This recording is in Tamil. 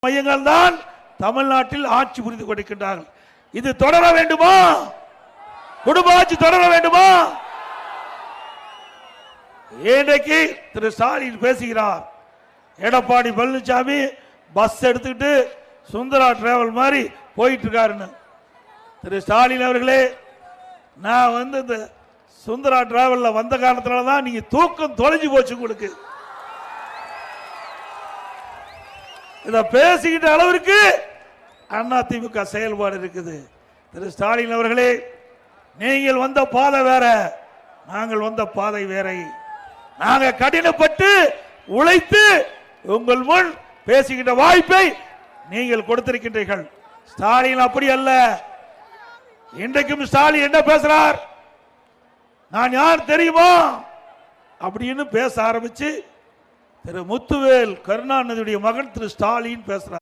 மையங்கள் தான் தமிழ்நாட்டில் ஆட்சி புரிந்து கொண்டிருக்கின்றார்கள். இது தொடர வேண்டுமா? குடும்ப ஆட்சி தொடர வேண்டுமா? இன்றைக்கு திரு ஸ்டாலின் பேசுகிறார், எடப்பாடி பழனிசாமி பஸ் எடுத்துக்கிட்டு சுந்தரா டிராவல் மாதிரி போயிட்டு இருக்காருன்னு. திரு ஸ்டாலின் அவர்களே, நான் இந்த சுந்தரா டிராவல்ல வந்த காரணத்தினால தான் நீங்க தூக்கம் தொலைஞ்சு போச்சு. உங்களுக்கு இத பேசிக்கிட்ட அளவிற்கு அதிமுக செயல்பாடு இருக்குது. திரு ஸ்டாலின் அவர்களே, நீங்கள் வந்த பாதை வேற, நாங்கள் வந்த பாதை வேற. நாங்க கடினப்பட்டு உழைத்து உங்கள் முன் பேசுகின்ற வாய்ப்பை நீங்கள் கொடுத்திருக்கின்றீர்கள். ஸ்டாலின் அப்படி அல்ல. இன்றைக்கும் ஸ்டாலின் என்ன பேசுறார்? நான் யார் தெரியுமா அப்படின்னு பேச ஆரம்பிச்சு திரு முத்துவேல் கருணாநிதியுடைய மகன் திரு ஸ்டாலின் பேசுறார்.